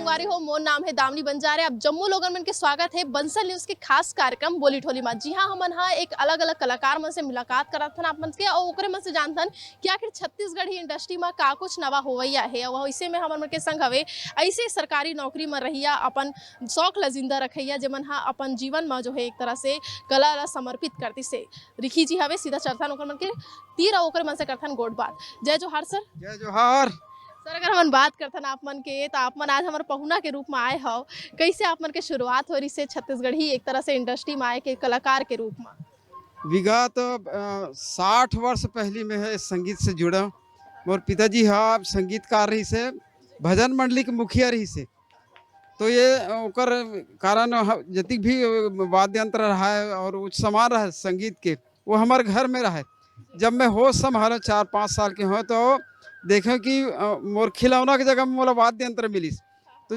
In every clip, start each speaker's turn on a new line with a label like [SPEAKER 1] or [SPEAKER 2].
[SPEAKER 1] संगवारी हो, मोर नाम है दामनी बंजारे। अब जम्मू लोगन मन के स्वागत है बंसल न्यूज के खास कार्यक्रम बोली ठोली में। जी हाँ, हमन हाँ एक अलग अलग कलाकार मन से मुलाकात करत हन आप मन के और ओकरे मन से जानथन कि आखिर छत्तीसगढ़ी इंडस्ट्री में का कुछ नवा होवैया है। और इसे में हमन मन के संग हवे ऐसे सरकारी नौकरी में रहिया अपन शौक ला जिंदा रखैया जेमन हाँ अपन जीवन में जो है एक तरह से कला ला समर्पित करती से। रिखी जी हवे सीधा चलथन ओकर मन के तीर और ओकर मन से करथन गोड बात। जय जोहार सर।
[SPEAKER 2] जय जोहार।
[SPEAKER 1] सर अगर हम बात करते ना आप मन के तो आप मन आज हमारे पहुना के रूप में आए हो, कैसे आप मन के शुरुआत हो रही से छत्तीसगढ़ी एक तरह से इंडस्ट्री में आए के कलाकार के रूप में?
[SPEAKER 2] विगत 60 वर्ष पहले में है संगीत से जुड़ा। मोर पिताजी हाँ संगीतकार रही से, भजन मंडली के मुखिया रही से। तो ये ओकर कारण जतिक भी वाद्य यंत्र रहा है और उच्च सामान रहा है संगीत के, वो हमारे घर में रहा है। जब मैं होश संभालो 4-5 साल के हो तो देखें कि मोर खिलौना की जगह में मोला वाद्य यंत्र मिलीस। तो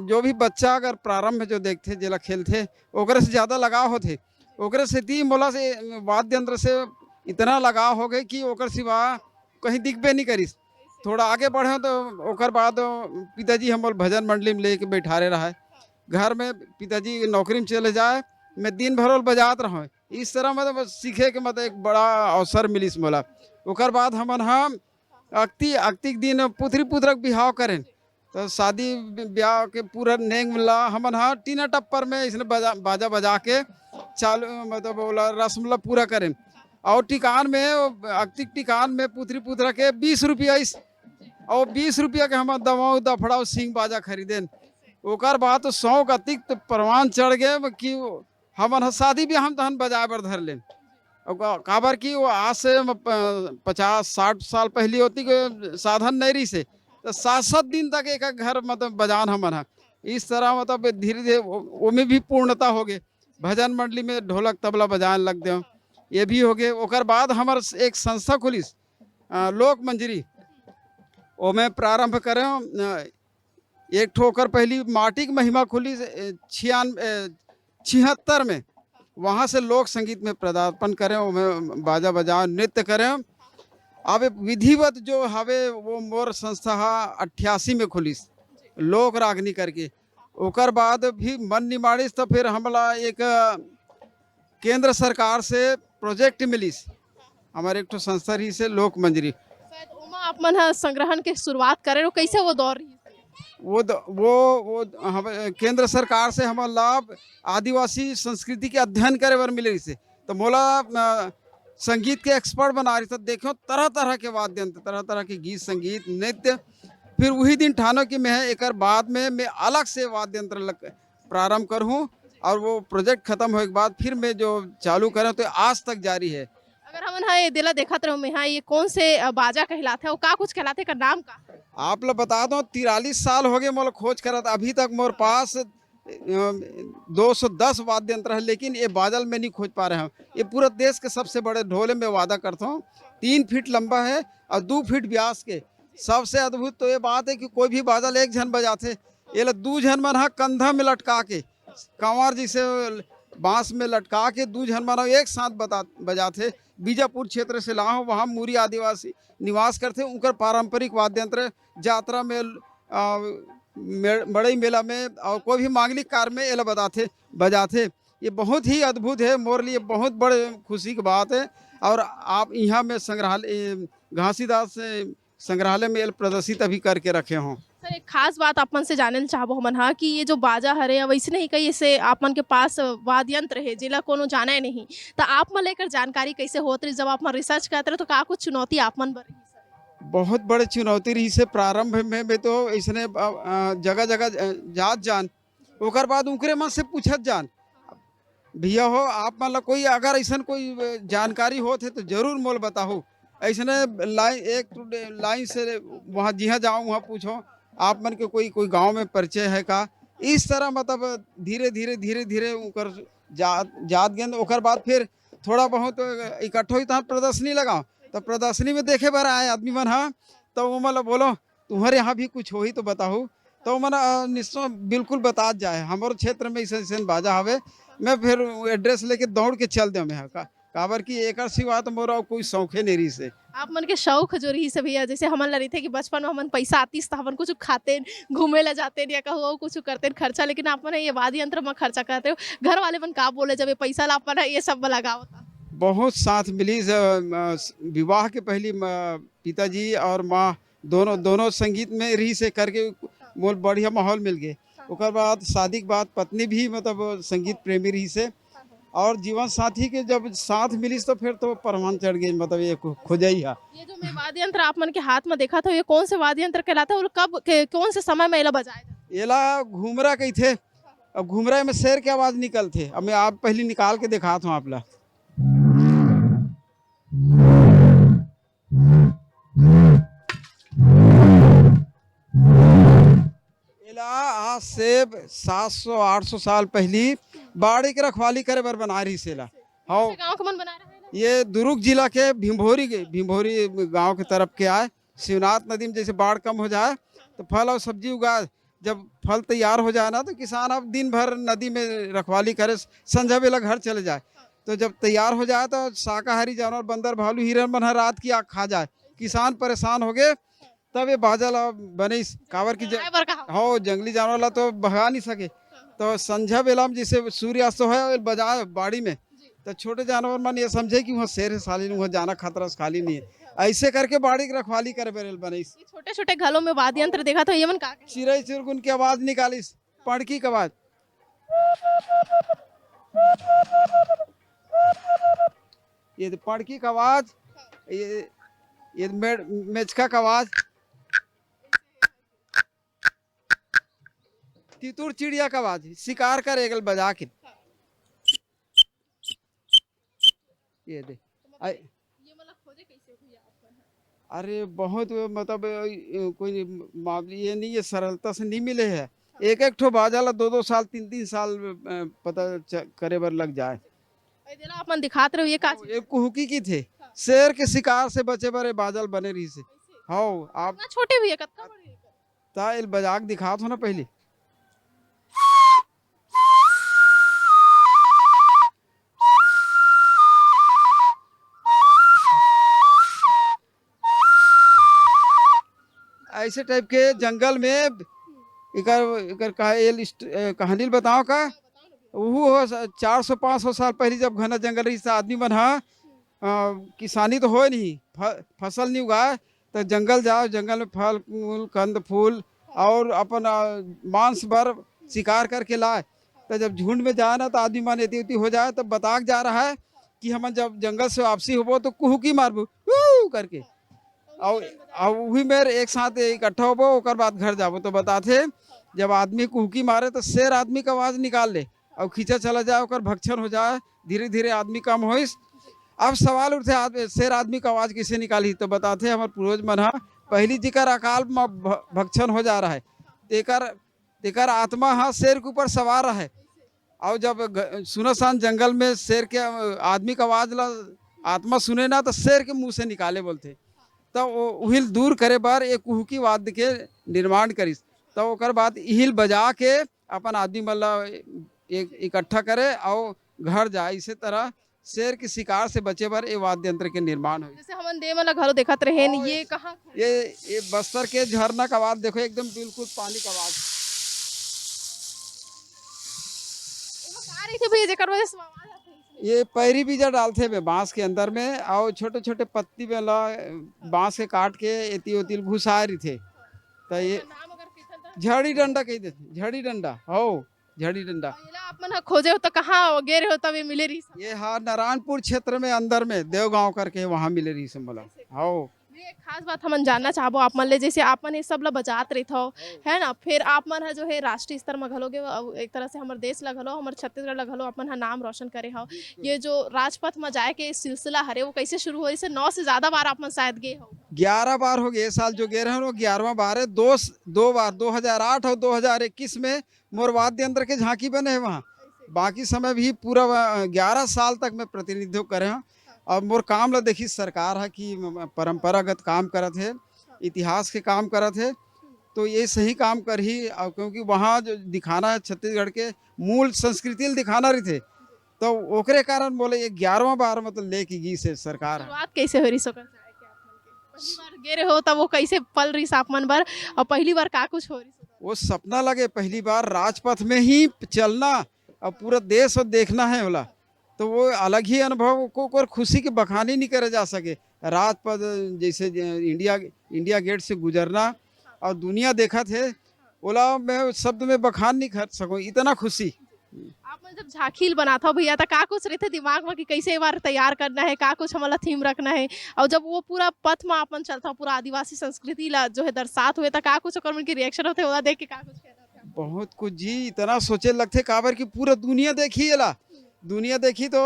[SPEAKER 2] जो भी बच्चा अगर प्रारंभ में जो देखते जेला खेलते ओकरे से ज़्यादा लगाव होते, ओकरे से ती मोला से वाद्य यंत्र से इतना लगाव हो गए कि ओकर सिवा कहीं दिखबे नहीं करिस। थोड़ा आगे बढ़े तो ओकर बाद पिताजी हम भजन मंडली में लेके बैठारे रहा है। घर में पिताजी नौकरी में चले जाए, मैं दिन भर बजात रहा। इस तरह मतलब सीखे के मतलब एक बड़ा अवसर मिलिस मोला। ओकर बाद हमन हम अक्तिक दिन पुत्री पुत्रक बिहाव करें तो शादी ब्याह के पूरा नेंग मिला हमन हाँ टीना टप्पर में इसने बाजा बजा के चालू मतलब बोला रस्म ला पूरा करें। और टिकान में अक्तिक टिकान में पुत्री पुत्र के 20 रुपया इस और 20 रुपया के हम दवाओ दफड़ाओ सिंह बाजा खरीदें। ओकर बाद तो 100 अतिक तो परवान चढ़ गए कि हमन शादी भी हम तहन बजाए बर धर लें। काबर की वो आज से 50-60 साल पहले होती के साधन नहीं रही से, तो 7-7 दिन तक एक घर मतलब बजान हमन है। इस तरह मतलब धीरे धीरे वो में भी पूर्णता हो गए। भजन मंडली में ढोलक तबला बजाने लग दे, ये भी हो गए। ओकर बाद हमार एक संस्था खुलिस लोक मंजरी, वो में प्रारंभ करें। एक ठोकर पहली माटी की महिमा खुली 76 में, वहाँ से लोक संगीत में पदार्पण करें, वो बाजा बजाओ नृत्य करें। अब विधिवत जो हवे वो मोर संस्था 88 में खुलिस लोक रागनी करके। ओकर बाद भी मन निमाड़िस तो फिर हमला एक केंद्र सरकार से प्रोजेक्ट मिलिस हमारे एक तो संस्था रही से लोक मंजरी।
[SPEAKER 1] शायद ओमा आप मन संग्रहण के शुरुआत करे हो, कैसे वो दौर रही?
[SPEAKER 2] वो हम केंद्र सरकार से हमारा लाभ आदिवासी संस्कृति के अध्ययन करे बर मिले रही से। तो मोला संगीत के एक्सपर्ट बना रही था। देखो तरह तरह के वाद्य यंत्र, तरह तरह के गीत संगीत नृत्य। फिर वही दिन ठानो कि मैं एक बाद में मैं अलग से वाद्य यंत्र प्रारंभ करूँ और वो प्रोजेक्ट खत्म होने के बाद फिर मैं जो चालू करूँ तो आज तक जारी है।
[SPEAKER 1] अगर हम हाँ ये दिला देखा तो मैं हाँ ये कौन से बाजा कहलाते हैं और का कुछ कहलाते का नाम का?
[SPEAKER 2] आप लोग बता दो 43 साल हो गए मोल खोज करत, अभी तक मोर पास 210 वाद्य यंत्र है, लेकिन ये बादल में नहीं खोज पा रहे हैं। ये पूरा देश के सबसे बड़े ढोले में वादा करता हूँ। 3 फीट लंबा है और 2 फीट व्यास के। सबसे अद्भुत तो ये बात है कि कोई भी बादल एक जन बजाते, ये 2 जन मन कंधा में लटका के कंवर जिसे बांस में लटका के 2 जन मन एक साथ बजाते। बीजापुर क्षेत्र से लाओ, वहाँ मूरी आदिवासी निवास करते। उनका पारंपरिक वाद्य यंत्र यात्रा में बड़े मेला में और कोई भी मांगलिक कार्य में ये बजाते। ये बहुत ही अद्भुत है, मोर लिए बहुत बड़े खुशी की बात है। और आप यहाँ में संग्रहालय घासीदास संग्रहालय में प्रदर्शित अभी करके रखे हों।
[SPEAKER 1] सर एक खास बात आप मन से जानना चाहबो हमन हाँ कि ये जो बाजा हरे वैसे ही कई ऐसे आप मन के पास वाद्य यंत्र है जिला कोनो जाने नहीं, तो आप मन लेकर जानकारी कैसे होत रही? जब आप मन रिसर्च करते रहे तो का कुछ चुनौती आप मन बर?
[SPEAKER 2] बहुत बड़े चुनौती रही से प्रारंभ में तो इसने जगह जगह जात जान, ओकर बाद उनके मन से पूछत जान भैया हो आप मतलब कोई अगर ऐसा कोई जानकारी होत है तो जरूर मोल बताओ। ऐसने लाइन से वहाँ जहाँ जाओ वहाँ पूछो आप मन के कोई गांव में परिचय है का। इस तरह मतलब धीरे धीरे उनकर जात गेंद। ओकर बाद फिर थोड़ा बहुत इकट्ठो ही तहाँ प्रदर्शनी लगाओ, तो प्रदर्शनी में देखे बार आए आदमी मन हाँ, तो वो मतलब बोलो तुम्हारे यहाँ भी कुछ हो ही तो बताओ। तो मन निश्चय बिल्कुल बता जाए हमारे क्षेत्र में ऐसे बाजा हवे। मैं फिर एड्रेस लेके दौड़ के चल दे मैं काबर की एक सिवा तो मोरा कोई शौखे नहीं रही से।
[SPEAKER 1] आप मन के शौक जो रही से भैया, जैसे हमन ला रही थे कि बचपन में हमन पैसा आतीस तो हमन कुछ खाते घूमे ला जाते या कहो कुछ करते खर्चा, लेकिन आप मन ये वाद्य यंत्र में खर्चा करते हो, घर वाले मन का बोले जब ये पैसा ला अपन ये सब में लगाओ था।
[SPEAKER 2] बहुत साथ मिली विवाह के पहली पिताजी और माँ दोनों दोनों संगीत में रही से करके मोल बढ़िया माहौल मिल गए। ओकर बाद शादी के बाद पत्नी भी मतलब संगीत प्रेमी रही से, और जीवन साथी के जब साथ मिली तो फिर तो परमान चढ़ गई, मतलब ये खोजई है।
[SPEAKER 1] ये जो मैं वाद्य यंत्र आप मन के हाथ में देखा था, ये कौन से वाद्य यंत्र कहलाता है और कब कौन से समय में इला बजाया जाता है?
[SPEAKER 2] एला घूमरा कही थे। अब घूमरा में शेर की आवाज निकलते, अब मैं आप पहले निकाल के दिखाता हूँ आप ला। आज से 700-800 साल पहली बाड़ी के रखवाली करे बर बना रही सेला। हाँ,
[SPEAKER 1] गांव का मन बना रहा है ना?
[SPEAKER 2] ये दुर्ग जिला के भीमभोरी गांव के तरफ के आए। शिवनाथ नदी में जैसे बाढ़ कम हो जाए तो फल और सब्जी उगाए, जब फल तैयार हो जाए ना तो किसान अब दिन भर नदी में रखवाली करे, संझा बेला घर चले जाए। तो जब तैयार हो जाए तो शाकाहारी जानवर बंदर भालू हिरन मन रात की आग खा जाए, किसान परेशान हो गए। तब ये बाजा ला बने कावर की हो जंगली जानवर ला तो भगा नहीं सके, तो संझा बेला में जैसे सूर्यास्त है बजाए बाड़ी में, तो छोटे जानवर मन ये समझे कि वहाँ शेर है साली, वहाँ जाना खतरा खाली नहीं है। ऐसे करके बाड़ी की रखवाली करे बेरल बने।
[SPEAKER 1] छोटे छोटे घरों में वाद्य यंत्र देखा था, ये मन का
[SPEAKER 2] चिड़ै चिरगुन की आवाज निकाली, पड़की की आवाज, ये पड़की का आवाज, ये मेचका का आवाज, तितुर चिड़िया का आवाज, शिकार कर एगल बजा के ये दे।
[SPEAKER 1] ये मतलब खोजे कैसे भैया आपको?
[SPEAKER 2] अरे बहुत मतलब कोई ये नहीं है, सरलता से नहीं मिले है। एक एक ठो बाजा ला 2-2 साल 3-3 साल पता करे बर लग जाए।
[SPEAKER 1] अपन दिखाते रहो ये का
[SPEAKER 2] एक कुहुकी की थे, शेर के शिकार से बचे बर बाजल बने रही से। हाँ आप
[SPEAKER 1] छोटे भी है कत्का बड़े
[SPEAKER 2] ताइल बजाक दिखा थो ना पहले। ऐसे टाइप के जंगल में इकर कहानी बताओ का, वो 400-500 साल पहले जब घना जंगल रही से आदमी मन किसानी तो हो नहीं, फसल नहीं उगाए, तो जंगल जाओ, जंगल में फल फूल कंद फूल और अपन मांस भर शिकार करके लाए। तो जब झुंड में जाए ना तो आदमी मन एती हो जाए, तब बताक जा रहा है कि हम जब जंगल से वापसी होबो तो कुहुकी मारबो करके, और वही मेरे एक साथ इकट्ठा होबो, ओकर बाद घर जाबो। तो बताते जब आदमी कुहुकी मारे तो शेर आदमी का आवाज निकाल ले और खींचा चला जाए, ओकर भक्षण हो जाए, धीरे धीरे आदमी कम होइस। अब सवाल उठे शेर आदमी का आवाज कैसे निकाली, तो बताते हमारे पूर्वज मन पहली जिकर अकाल में भक्षण हो जा रहा है, तेकर आत्मा शेर के ऊपर सवार है, और जब सुनसान जंगल में शेर के आदमी का आवाज ला आत्मा सुने ना तो शेर के मुंह से निकाले बोलते। तो उहिल दूर करे बार एक कुहुकी वाद्य के निर्माण करिस, तो ओकर बाद इहिल बजा के अपन आदमी मल्ला एक इकट्ठा करे और घर जाए। इसी तरह शेर के शिकार से बचे बार ये वाद्य यंत्र के निर्माण हो।
[SPEAKER 1] जैसे हमन दे वाला घरों देखत रहे हैं, ये कहाँ
[SPEAKER 2] ये बस्तर के झरना का आवाज देखो, एकदम बिल्कुल पानी का आवाज। ये पैरी बीजा डालते हैं बांस के अंदर में, और छोटे छोटे पत्ती में ला बांस के काट के एती ओती घुसा रही थे। तो ये झड़ी डंडा कही देते, झड़ी डंडा हो, झड़ी डंडा।
[SPEAKER 1] अपन खोजे हो तो कहाँ गे रहे हो तब ये मिले रही?
[SPEAKER 2] ये हाँ नारायणपुर क्षेत्र में अंदर में देवगांव करके वहाँ मिले रही से बोला। हाँ
[SPEAKER 1] एक खास बात हम जानना चाहबो आप मन ले, जैसे आप मन ये सब ला बजात रही थो है ना, फिर आप मन जो है राष्ट्रीय स्तर में घलोगे, एक तरह से हमारे देश ला घलो, हमारे छत्तीसगढ़ ला घलो अपन नाम रोशन करे हो। ये जो राजपथ में जाए के सिलसिला हरे वो कैसे शुरू हुई? से 9 से ज्यादा बार आप मन शायद गए हो।
[SPEAKER 2] 11 बार हो गए, साल जो गए रहे वो 11वां बार है। दो बार 2008 और 2021 में मोर वाद्य यंत्र के झांकी बने हैं वहाँ। बाकी समय भी पूरा 11 साल तक मैं प्रतिनिधित्व करे हैं। और मोर काम ला देखी सरकार है कि परंपरागत काम करत है, इतिहास के काम करत है, तो ये सही काम कर ही, क्योंकि वहाँ जो दिखाना है छत्तीसगढ़ के मूल संस्कृति दिखाना रही थे। तो ओकरे कारण बोले ये 11वां बार मतलब लेके गई से सरकार।
[SPEAKER 1] शुरुआत कैसे हो रही सो कर जाए के आप मन के पहली बार गे रहे हो तब वो कैसे पल रही आप मन बर और पहली बार का कुछ हो रही सो
[SPEAKER 2] वो सपना लगे पहली बार राजपथ में ही चलना और पूरा देश और देखना है बोला, तो वो अलग ही अनुभव को खुशी के बखानी नहीं करे जा सके। राजपथ जैसे इंडिया गेट से गुजरना और दुनिया देखा थे, बोला मैं शब्द में बखान नहीं कर सकूं, इतना खुशी।
[SPEAKER 1] आप मन जब झांकील बनाता हो भैया तो का कुछ रहते दिमाग में कि कैसे एक बार तैयार करना है का कुछ हमारा थीम रखना है और जब वो पूरा पथ में अपन चलता हो पूरा आदिवासी संस्कृति ला जो है दर्शात हुए तो का कुछ ओकर मन के रिएक्शन होते ओला देख के का कुछ कहना थे आप?
[SPEAKER 2] बहुत कुछ जी, इतना सोचे लगते काबर की पूरा दुनिया देखी एला, दुनिया देखी तो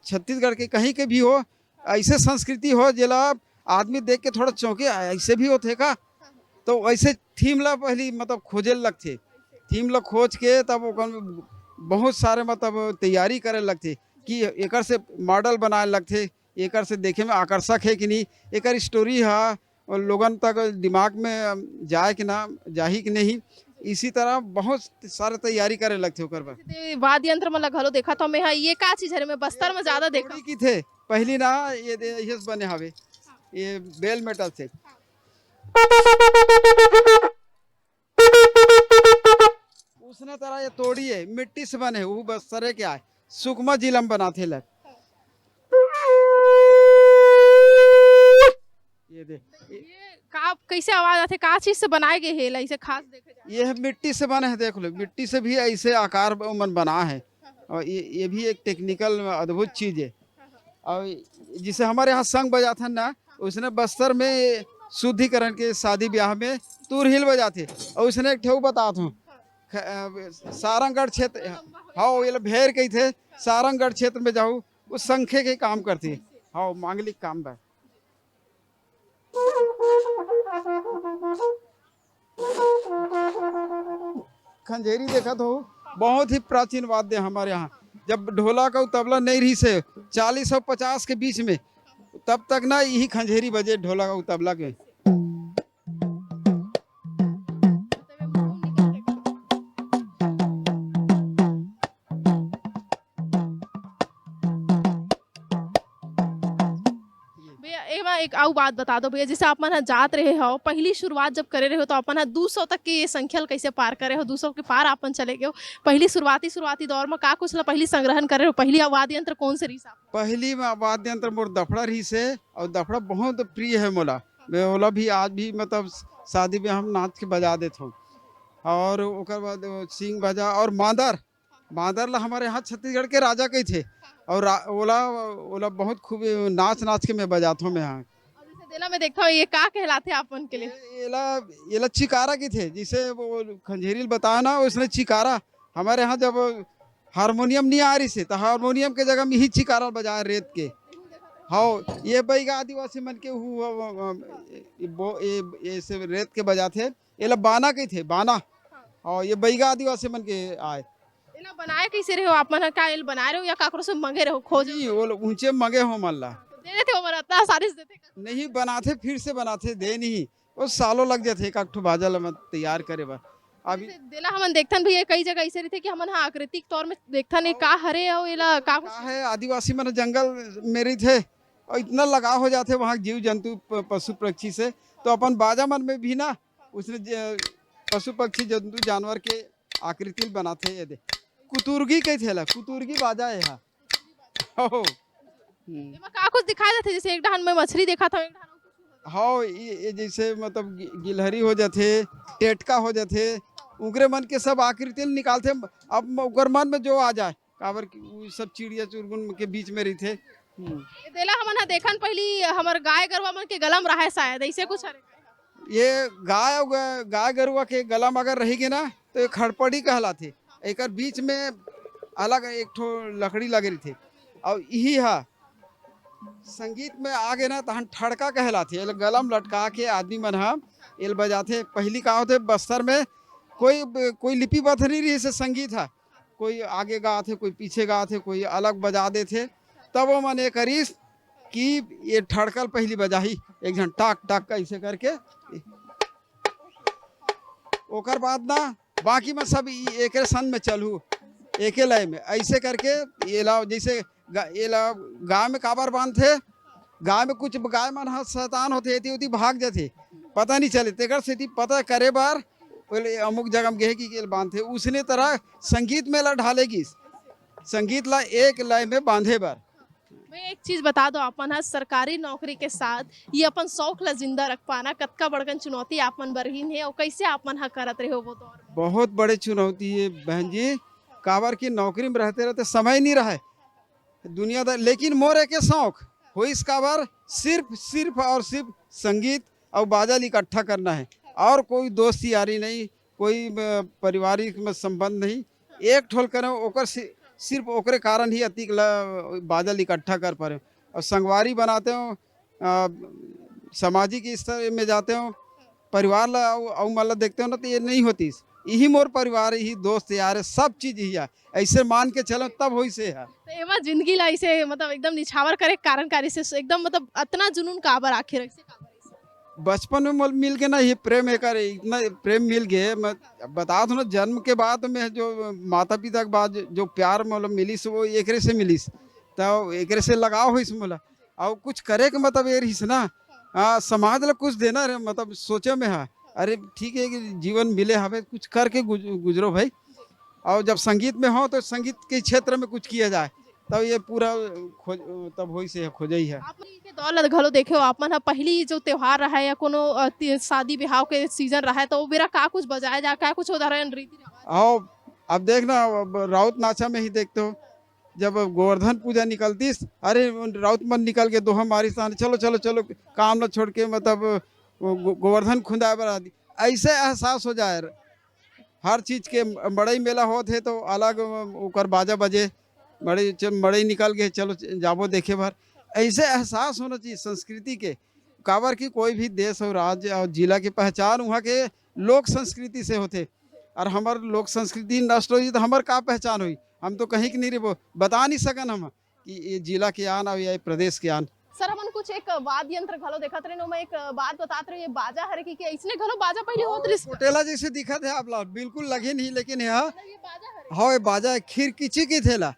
[SPEAKER 2] छत्तीसगढ़ के कहीं के भी हो ऐसे संस्कृति हो जेला आदमी देख के थोड़ा चौंके ऐसे भी होते का, तो ऐसे थीम ला पहली मतलब खोजे लगते, थीम ला खोज के तब ओकर बहुत सारे मतलब तैयारी करे लगते कि एकर से मॉडल बनाए लगते, एकर से देखे में आकर्षक है कि नहीं, एकर स्टोरी है और लोगन तक दिमाग में जाए कि ना जाही कि नहीं, इसी तरह बहुत सारे तैयारी करे लगते ओकर पर।
[SPEAKER 1] ते वाद्य यंत्र में घलो देखा तो मैं हाँ ये का चीज है मैं बस्तर में ज्यादा देखा
[SPEAKER 2] थोड़ी की थे पहली ना ये बने हवे ये बेल मेटल से। उसने तरह ये तोड़ी है मिट्टी से बने वो बस सरे क्या है सुकमा जिला में बनाते लग ये दे
[SPEAKER 1] ये का कैसे आवाज आते का चीज से बनाए गए है इसे खास देखे जाए
[SPEAKER 2] ये मिट्टी से बने है, देख लो मिट्टी से भी ऐसे आकार मन बना है और ये भी एक टेक्निकल अद्भुत चीज है। और जिसे हमारे यहाँ संग बजा था ना उसने बस्तर में शुद्धिकरण के शादी ब्याह में तूर हिल बजाते और उसने एक ठेऊ बता था सारंगगढ़ क्षेत्र हाँ ये भेड़ के थे सारंगगढ़ क्षेत्र में जाऊँ उस संख्या के काम करती हाँ मांगलिक काम बा। खंजेरी देखा तो बहुत ही प्राचीन वाद्य हमारे यहाँ, जब ढोला का तबला नहीं रही से 40 और 50 के बीच में तब तक ना यही खंजेरी बजे ढोला का तबला के।
[SPEAKER 1] एक आऊ बात बता दो भैया जैसे आप मन जात रहे हो पहली शुरुआत जब करे रहे हो तो अपन 200 तक के ये संख्या कैसे पार करे हो 200 के पार अपन चले गए हो पहली शुरुआती दौर में का कुछ ला पहली संग्रहण करे हो पहली वाद्य यंत्र कौन से रही साहब?
[SPEAKER 2] पहली वाद्य यंत्र मोर दफड़ा रही से और दफड़ा बहुत प्रिय है मोला, मैं ओला भी आज भी मतलब शादी में हम नाच के बजा देते हूँ। और ओकर बाद सिंह बजा और मादर ला हमारे यहाँ छत्तीसगढ़ के राजा के थे और ओला बहुत खूब नाच के मैं बजाता हूँ मैं यहाँ।
[SPEAKER 1] और जैसे देला में देखता हूँ ये का कहलाते हैं अपन के लिए
[SPEAKER 2] ये चिकारा की थे जिसे वो खंजेरी बताया ना उसने चिकारा हमारे यहाँ जब हारमोनियम नहीं आ रही से तो हारमोनियम के जगह में ही चिकारा बजाया रेत के। हाँ ये बैगा आदिवासी मन के ये से रेत के बजाते ये लोग बाना के थे बाना और ये बैगा आदिवासी मन के आए।
[SPEAKER 1] इला बनाए कैसे रहे हो आप मन का इल बना रहे हो या काकरो से मंगे रहे हो खोज
[SPEAKER 2] जी वो ऊंचे मंगे हो मल्ला
[SPEAKER 1] दे देते हो हमारा इतना आसानी से देते का?
[SPEAKER 2] नहीं बनाते फिर से बनाते दे नहीं वो सालों लग जाते एक ठो बाजल में तैयार करे बा। अभी
[SPEAKER 1] जैसे देला हमन देखथन भी कई जगह ऐसे रहते कि हमन हाँ आकृतिक तौर में देखथन ये का हरे और इला का
[SPEAKER 2] क्या है आदिवासी मन जंगल मेरी थे और इतना लगाव हो जाते वहाँ जीव जंतु पशु पक्षी से, तो अपन बाजा मन में भी ना उसने पशु पक्षी जंतु जानवर के आकृति बनाते ये दे कुतुर्गी के थे ला कुतुर्गी बाजा है यहाँ।
[SPEAKER 1] एमा का कुछ दिखाई देते जैसे एक डाहन में मछली देखा था एक डाहन
[SPEAKER 2] हाँ ये जैसे मतलब गिलहरी हो जाते टेटका हो जाते उगरे मन के सब आकृति निकालते अब उगर मन में जो आ जाए काबर सब चिड़िया चुरगुन के बीच में रही थे।
[SPEAKER 1] ये देला हमन हा देखन पहली हमर गाय गरुवा मन के गलम रहा है शायद ऐसे कुछ हरे
[SPEAKER 2] ये गाय गरुआ के गला में अगर रहेगी ना तो ये खड़पड़ी कहलाते एक बीच में अलग एक ठो लकड़ी लगे रही थी और यही है संगीत में आगे ना तहन ठड़का कहलाते गलम लटका के आदमी मन हा एल बजाते। पहली का होते बस्तर में कोई लिपिबद्ध नहीं रही से संगीत है, कोई आगे गाते कोई पीछे गाते कोई अलग बजा देते तब वो मन एक करीस कि ये ठड़कल पहली बजाही एक जन टाक टाक ऐसे करके ओकर बाद ना बाकी में सब एक संग में चलू एक ही लय में ऐसे करके ये लाओ जैसे ये लाओ गाँव में काबर बांध थे, गाँव में कुछ गाय मन ह शैतान होते होती भाग जाते, पता नहीं चले तेकर सेती पता करे बार बोले अमुक जगह में गए कि बांधे उसने तरह संगीत मेला ढालेगी, संगीत ला एक लय में बांधे बार।
[SPEAKER 1] मैं एक चीज बता दो अपन हा सरकारी नौकरी के साथ ये अपन शौक ला जिंदा रख पाना कतका बड़कन चुनौती आपन बरहीन है और कैसे आपन हा करत रहे हो वो दौर में।
[SPEAKER 2] बहुत बड़े चुनौती है बहन जी, काबर की नौकरी में रहते रहते समय नहीं रहा दुनियादार, लेकिन मोर के शौक हो इस काबर सिर्फ सिर्फ और सिर्फ संगीत और बादल इकट्ठा करना है, और कोई दोस्त यारी नहीं, कोई पारिवारिक में संबंध नहीं, एक ठोल करें ओकर सिर्फ ओकरे कारण ही अतिक बादल इकट्ठा कर पा रहे और संगवारी बनाते हो, सामाजिक स्तर में जाते हो, परिवार ला और मतलब देखते हो ना तो ये नहीं होती, यही मोर परिवार यही दोस्त यार सब चीज ही है, ऐसे मान के चलो तब हो से है।
[SPEAKER 1] तो एमा जिंदगी ला ऐसे मतलब एकदम निछावर करे कारणकारी से एकदम मतलब इतना जुनून काबर आखिर ऐसे काबर ऐसे?
[SPEAKER 2] बचपन में मिल के ना ये प्रेम एक इतना प्रेम मिल गए, मैं बता दूं ना जन्म के बाद में जो माता पिता के बाद जो प्यार मतलब मिली से वो एकरे से मिली, तो एकरे से लगाव हुई मोला, और कुछ करे के मतलब ये रही ना, समाज ला कुछ देना रे मतलब सोचे में है, अरे ठीक है कि जीवन मिले हमें कुछ करके गुजरो भाई, और जब संगीत में हो तो संगीत के क्षेत्र में कुछ किया जाए तब ये पूरा खोज तब हो से खोज ही है।
[SPEAKER 1] आप के दौर ला घलो देखे हो आपन हा पहली जो त्योहार रहा है या कोनो शादी ब्याह के सीजन रहा है तो वो बेरा का कुछ बजाया जा का कुछ उदाहरण रीति रिवाज।
[SPEAKER 2] और अब देखना राउत नाचा में ही देखते हो जब गोवर्धन पूजा निकलती, अरे राउत मन निकल के दोहा मारी सान चलो चलो चलो काम न छोड़ के मतलब गोवर्धन खुंदाए बना दी, ऐसे एहसास हो जाए हर चीज के। बड़ई मेला होते तो अलग ओकर बाजा बजे, बड़ई निकल गए चलो जाबो देखे भर, ऐसे एहसास होना चाहिए संस्कृति के, काबर की कोई भी देश और राज्य और जिला की पहचान वहाँ के लोक संस्कृति से होते, और हमार लोक संस्कृति नष्ट हो तो हमार का पहचान हुई, हम तो कहीं की नहीं रे बता नहीं सकन हम कि ये जिला के आन और ये प्रदेश के आन।
[SPEAKER 1] सर अपन कुछ एक वाद्य यंत्र घलो देखत रहे नो मैं एक बात बतात रही ये बाजा हरे की इसने घलो बाजा पहले होत रिस
[SPEAKER 2] कोटेला जैसे दिखत है आप लोग बिल्कुल लगे नहीं, लेकिन यहाँ
[SPEAKER 1] ये बाजा हरे
[SPEAKER 2] हाँ ये बाजा खिरकिची की थेला,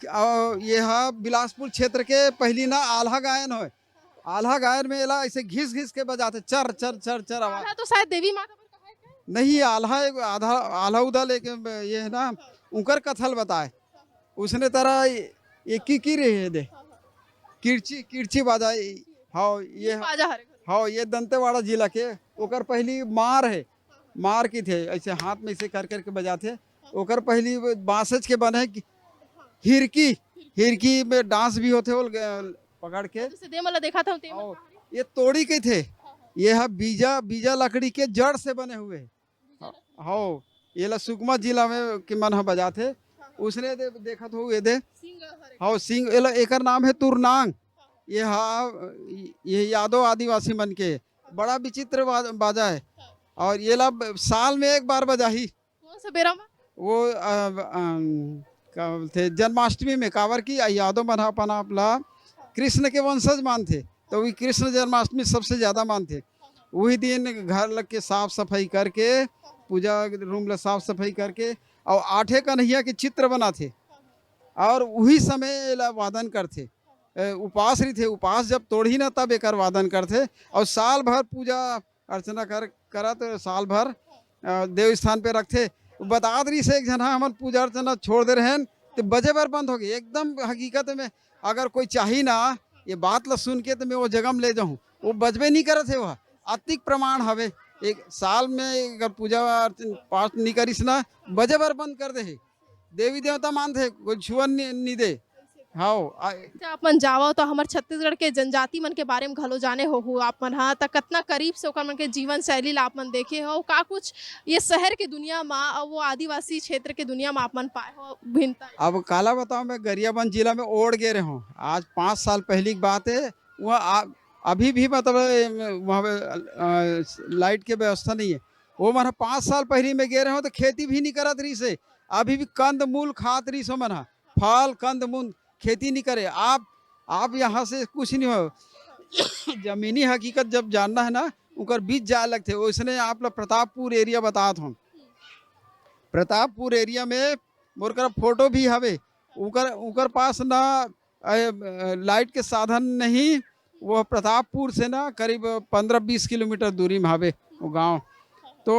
[SPEAKER 2] और यहाँ बिलासपुर क्षेत्र के पहली ना आल्हा गायन हो, आल्हा गायन में एला ऐसे घिस घिस के बजाते चर चर चर चर आवाज।
[SPEAKER 1] आल्हा तो शायद देवी माता पर कहा है क्या?
[SPEAKER 2] नहीं आल्हा एक आधा आल्हा उदा लेके ये है ना उनकर कथल बताए उसने तरह ये की रही है दे किरची किरची बाजा। हाँ ये
[SPEAKER 1] बाजा हरे
[SPEAKER 2] हाँ ये दंतेवाड़ा जिला के ओकर पहली मार है, मार की थे ऐसे हाथ में ऐसे कर करके बजाते, ओकर पहली बांसज के बने हिरकी, हिरकी में डांस भी होते वो पकड़ के
[SPEAKER 1] जैसे दे मला देखा था ते
[SPEAKER 2] और ये तोड़ी के थे, ये है बीजा बीजा लकड़ी के जड़ से बने हुए हाँ, ये ला सुकमा जिला में के मन हा बजाते उसने देखा तो ये दे हाँ सिंह एक नाम है तुरनांग, ये हाँ ये यादव आदिवासी मन के बड़ा विचित्र बाजा है, और ये ला साल में एक बार बजा ही
[SPEAKER 1] कौन सा बेरा में
[SPEAKER 2] वो क्या बोलते जन्माष्टमी में, कावर की यादव मन अपना अपना कृष्ण के वंशज मानते तो वही कृष्ण जन्माष्टमी सबसे ज़्यादा मानते, वही दिन घर लग के साफ सफाई करके पूजा रूम ला साफ सफाई करके और आठे कन्हैया के चित्र बनाते और वही समय वादन करते, उपास रही थे, उपास जब तोड़ी ना तब एक वादन करते और साल भर पूजा अर्चना करत साल भर देव स्थान पे रखते। बता रही से एक जन हमारे पूजा अर्चना छोड़ दे रहे हैं तो बजे भर बंद हो गई एकदम। हकीकत में अगर कोई चाही ना ये बात ला सुन के तो मैं वो जगह में ले जाऊँ, वो बजबे नहीं करे थे, वह अतिक प्रमाण हवे एक साल में अगर पूजा पाठ नहीं करीस ना बजे भर बंद कर दे, देवी देवता मानते कोई छुअन नहीं दे। हाँ
[SPEAKER 1] अपन जावो तो हमार छत्तीसगढ़ के जनजाति मन के बारे में घलो जाने हो आप मन हाँ तक कितना करीब से ओकर मन के जीवन शैली ला आप मन देखे हो का कुछ ये शहर के दुनिया में और वो आदिवासी क्षेत्र के दुनिया में आप मन पाए हो भिन्नता।
[SPEAKER 2] अब काला बताओ मैं गरियाबंद जिला में ओढ़ गए रहे हूँ, आज 5 साल पहले की बात है, वहाँ अभी भी मतलब वहाँ पे लाइट की व्यवस्था नहीं है, वो मन 5 साल पहले में गए रहे हो तो खेती भी नहीं करत रही से, अभी भी कंद मूल खात रही सो मन फल कंद मूल खेती नहीं करे। आप यहाँ से कुछ नहीं हो जमीनी हकीकत जब जानना है ना उनकर बीच जाए लगते इसने आप लोग प्रतापपुर एरिया बता हूँ, प्रतापपुर एरिया में मोर करा फोटो भी हवे। उकर उकर पास ना लाइट के साधन नहीं। वो प्रतापपुर से ना करीब 15-20 किलोमीटर दूरी में हवे वो गांव। तो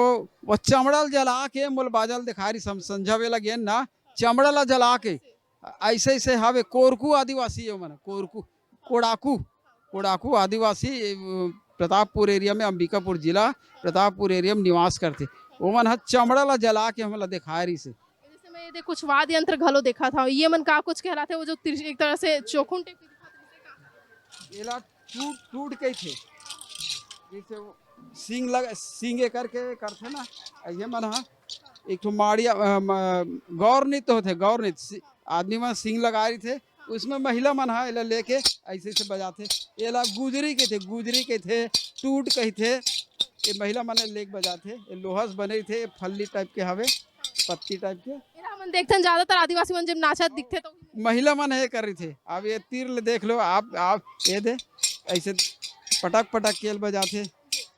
[SPEAKER 2] वो चमड़ल जला के मोल बाजल दिखारी समझा वेला गेन ना, चमड़ला जला के ऐसे ऐसे हवे। कोरकू आदिवासी है मन, कोरकू कोड़ाकू कोड़ाकू आदिवासी प्रतापपुर एरिया में, अंबिकापुर जिला प्रतापपुर एरिया में निवास करते। वो मन चमड़ला जला के हमला दिखा रही से।
[SPEAKER 1] जैसे मैं ये कुछ वाद्य यंत्र घलो देखा था, ये मन का कुछ कह रहा थे वो जो एक तरह से चोखुन टाइप की दिखा थे।
[SPEAKER 2] एला टूट टूट गई थे, जैसे वो सींग लग सींगे करके करते ना, ये मन एक ठो माड़िया गौर नृत्य तो होते, गौर नृत्य आदमी मन सींग लगा रही थे, उसमें महिला मन हा एला लेके ऐसे ऐसे बजाते। एला गुजरी के थे, गुजरी के थे, टूट कही थे, ये महिला मन लेके बजाते। ये लोहा से बने थे, फल्ली टाइप के हवे, पत्ती टाइप के।
[SPEAKER 1] एला मन देखते हैं ज्यादातर आदिवासी मन जब नाचत दिखते तो
[SPEAKER 2] महिला मन ये कर रही थे। अब ये तीर ले देख लो आप ये दे ऐसे पटक पटक केल बजाते।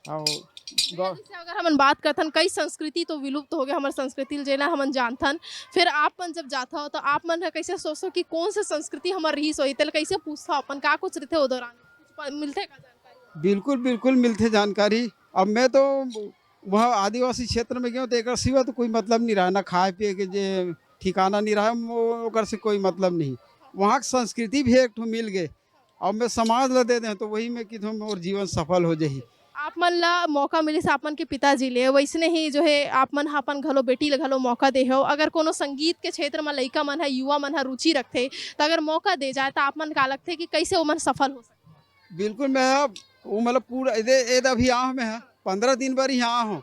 [SPEAKER 2] और
[SPEAKER 1] जैसे अगर हम बात करथन, कई संस्कृति तो विलुप्त हो गए हमारे संस्कृति जेला हम जानथन, फिर आप मन जब जाता हो तो आप मन कैसे सोचो कि कौन से संस्कृति हमारे रही सोई, तेल कैसे पूछता अपन का कुछ रहते हो दौरान, कुछ मिलते का जानकारी?
[SPEAKER 2] बिल्कुल बिल्कुल मिलते जानकारी। अब मैं तो वहाँ आदिवासी क्षेत्र में गया तो एक सिवा तो कोई मतलब नहीं रहा, ना खाए पिए के जे ठिकाना नहीं रहा, ओकर से कोई मतलब नहीं। वहाँ की संस्कृति भी एक ठो मिल गए, अब मैं समाज ला दे दें तो वही में कि तुम और जीवन सफल हो जाही।
[SPEAKER 1] आप मन ला मौका मिली से आपन के पिताजी ले, वैसने ही जो है आप मन अपन घलो बेटी ले घलो मौका दे हो। अगर कोनो संगीत के क्षेत्र में लइका मन है, युवा मन है रुचि रखते, तो अगर मौका दे जाए तो आप मन का लगते कि कैसे वो मन सफल हो सकते?
[SPEAKER 2] बिल्कुल मैं वो मतलब पूरा ये अभी यहाँ में है 15 दिन बार यहाँ हूँ।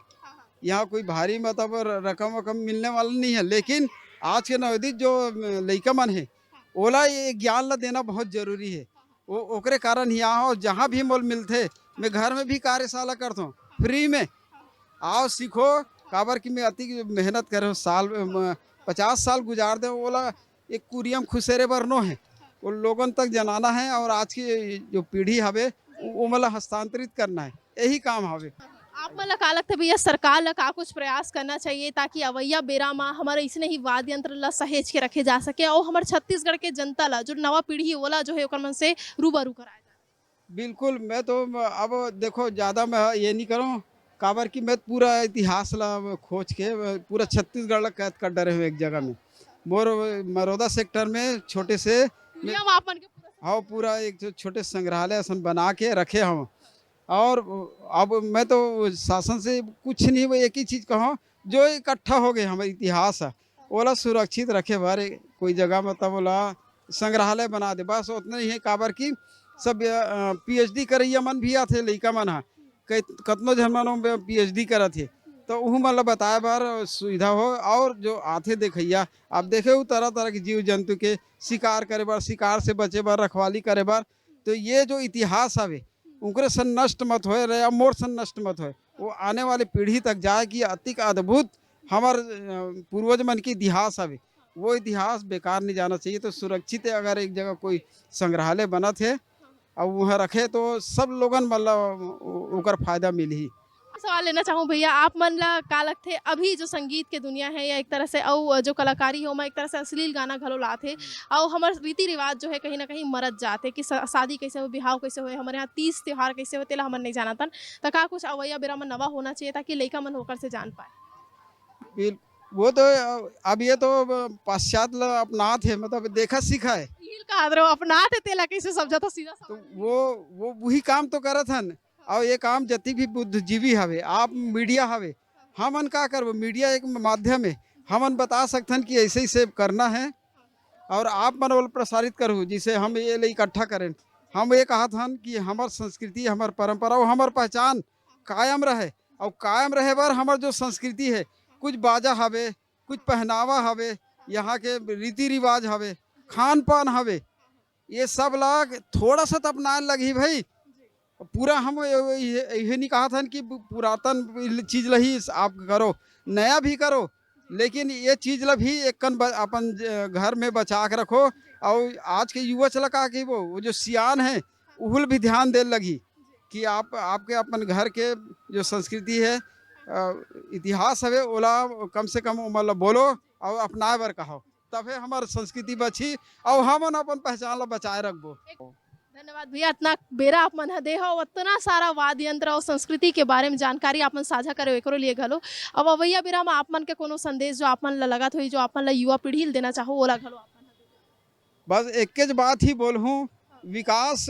[SPEAKER 2] यहाँ कोई भारी मतलब रकम वकम मिलने वाला नहीं है, लेकिन आज के नवदीप जो लइका मन है ओला ये ज्ञान ला देना बहुत जरूरी है। वो ओकरे कारण यहाँ हो, जहाँ भी मोल मिलते मैं घर में भी कार्यशाला करता हूँ फ्री में। आओ सीखो, काबर की मैं अति मेहनत करे साल 50 साल गुजार दे। ओला एक कुरियम खुशेरे बरनो है, वो लोगों तक जनाना है और आज की जो पीढ़ी हवे वो मतलब हस्तांतरित करना है, यही काम हवे।
[SPEAKER 1] आप मन ला का लगता भैया सरकार ला का कुछ प्रयास करना चाहिए ताकि अवैया बेरा में हमारे इसने ही वाद्य यंत्र ला सहेज के रखे जा सके और हमारे छत्तीसगढ़ के जनता ला जो नवा पीढ़ी वाला जो है ओकर मन से रूबरू कराया जाए?
[SPEAKER 2] बिल्कुल मैं तो अब देखो ज़्यादा मैं ये नहीं करूँ, काबर की मैं पूरा इतिहास ला खोज के पूरा छत्तीसगढ़ ला कैद कर डरे हुए एक जगह में। मोर मरोदा सेक्टर में छोटे से
[SPEAKER 1] दुनिया में आपन के पूरा
[SPEAKER 2] हाँ पूरा एक छोटे संग्रहालय ऐसा बना के रखे हम। और अब मैं तो शासन से कुछ नहीं, वो एक ही चीज़ कहूँ, जो इकट्ठा हो गए हमारे इतिहास है ओला सुरक्षित रखे बारे कोई जगह मतलब ओला संग्रहालय बना दे, बस उतना ही है। काबर की सब PhD करैया मन भी आते लइका मन हा, कतनो झन मन PhD करत थे, तो वह मतलब बताए बार सुविधा हो। और जो आते देखैया आप देखे वो तरह तरह के जीव जंतु के शिकार करे बार, शिकार से बचे बार, रखवाली करे बार। तो ये जो इतिहास हवे उनके सन नष्ट मत होए रहे, मोर सन नष्ट मत होए, वो आने वाली पीढ़ी तक जाए कि अति अद्भुत हमार पूर्वज मन की इतिहास हवे, वो इतिहास बेकार नहीं जाना चाहिए। तो सुरक्षित है अगर एक जगह कोई संग्रहालय बना थे और वहाँ रखे तो सब लोगन मतलब उकर फायदा मिली।
[SPEAKER 1] सवाल लेना चाहूँ भैया, आप मन ला का लगथे अभी जो संगीत के दुनिया है या एक तरह से और जो कलाकारी हो, मैं एक तरह से अश्लील गाना घलो लाथे और हमारे रीति रिवाज जो है कहीं ना कहीं मरत जाते कि शादी कैसे हो, बिहाव कैसे हो, हमारे यहाँ 30 त्योहार कैसे हो, तेला हमन नहीं जानतन। तो का कुछ अवैया बेरा में नवा होना चाहिए ताकि लइका मन होकर से जान पाए?
[SPEAKER 2] वो तो अब ये तो पाश्चात्य अपना थे, मतलब देखा सीखा है
[SPEAKER 1] अपना थे तेला कैसे समझा तो सीधा
[SPEAKER 2] तो वो वही काम तो करत हन। और ये काम जति भी बुद्धिजीवी हवे, आप मीडिया हवे, हमन का करबो, मीडिया एक माध्यम है, हमन बता सकथन कि ऐसे ही से करना है और आप मन वो प्रसारित करूँ जिसे हम ये ले इकट्ठा करें। हम ये कहा था कि हमार संस्कृति, हमार परंपरा और हमार पहचान कायम रहे, और कायम रहे बार हमार जो संस्कृति है, कुछ बाजा हवे, कुछ पहनावा हवे, यहाँ के रीति रिवाज हवे, खान पान हवे, ये सब लाग थोड़ा सा तो अपना लगी भाई। पूरा हम ये नहीं कहा था कि पुरातन चीज़ लही आप करो, नया भी करो, लेकिन ये चीज़ ला भी एक कन अपन घर में बचा के रखो। और आज के युवा चला कहा कि वो जो सियान है उहुल भी ध्यान दे लगी कि आपके अपन घर के जो संस्कृति है, इतिहास है ओला कम से कम मतलब बोलो और अपनाए बर कहो, तबे हमार संस्कृति बची और हमन अपन पहचान ला बचाए रखबो।
[SPEAKER 1] धन्यवाद भैया, इतना बेरा आप मन दे हो, इतना सारा वाद्य यंत्र और संस्कृति के बारे में जानकारी आप मन साझा करे एकरो लिए घलो। अब अवैया बेरा में आप मन के कोनो संदेश जो आप मन ला लगत होई, जो आप मन ला युवा पीढ़ी ला देना चाहो, ओला घलो आप मन
[SPEAKER 2] बस एक के बात ही बोलूँ, विकास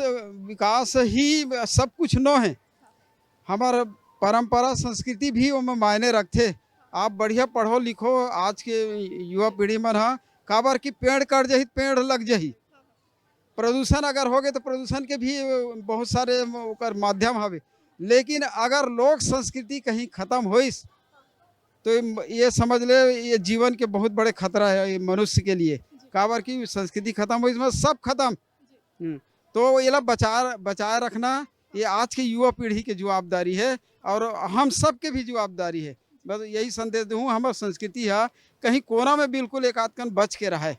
[SPEAKER 2] विकास ही सब कुछ न है। हमार परंपरा संस्कृति भी उनमें मायने रखते। आप बढ़िया पढ़ो लिखो, आज के युवा पीढ़ी में हाँ काबर की पेड़ कट जही पेड़ लग जही। प्रदूषण अगर हो गए तो प्रदूषण के भी बहुत सारे ओकर माध्यम हवे, लेकिन अगर लोक संस्कृति कहीं खत्म होइस तो ये समझ ले ये जीवन के बहुत बड़े खतरा है ये मनुष्य के लिए। काबर की संस्कृति खत्म होइस में सब खत्म। तो ये बचाए रखना ये आज की युवा पीढ़ी की जवाबदारी है और हम सब के भी जवाबदारी है। बस यही संदेश दूँ, हमारी संस्कृति है कहीं कोना में बिल्कुल एक आध कन बच के रहे।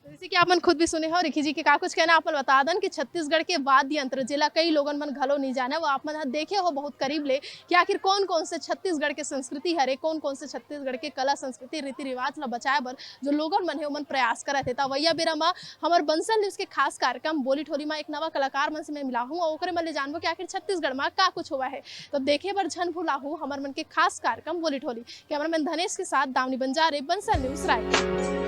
[SPEAKER 1] जैसे कि आप मन खुद भी सुने हो, रिखी जी के का कुछ कहना आप मन बता दन कि छत्तीसगढ़ के वाद्य यंत्र जिला कई लोगन मन घलो नहीं जाने, वो आप मन देखे हो बहुत करीब ले कि आखिर कौन कौन से छत्तीसगढ़ के संस्कृति हरे, कौन कौन से छत्तीसगढ़ के कला संस्कृति रीति रिवाज ला बचाए बर जो लोगन मन है ओमन प्रयास करत हे। ता वैया बेरा में हमार बंसल न्यूज के खास कार्यक्रम बोली ठोली में एक नवा कलाकार मन से मैं मिला हूँ और ओकरे मन ले जानबो कि आखिर छत्तीसगढ़ में का कुछ हुआ है। तो देखे बर झन भूलाहू हमार मन के खास कार्यक्रम बोली ठोली। कैमरामैन धनेश के साथ दामनी बंजारे, बंसल न्यूज रायपुर।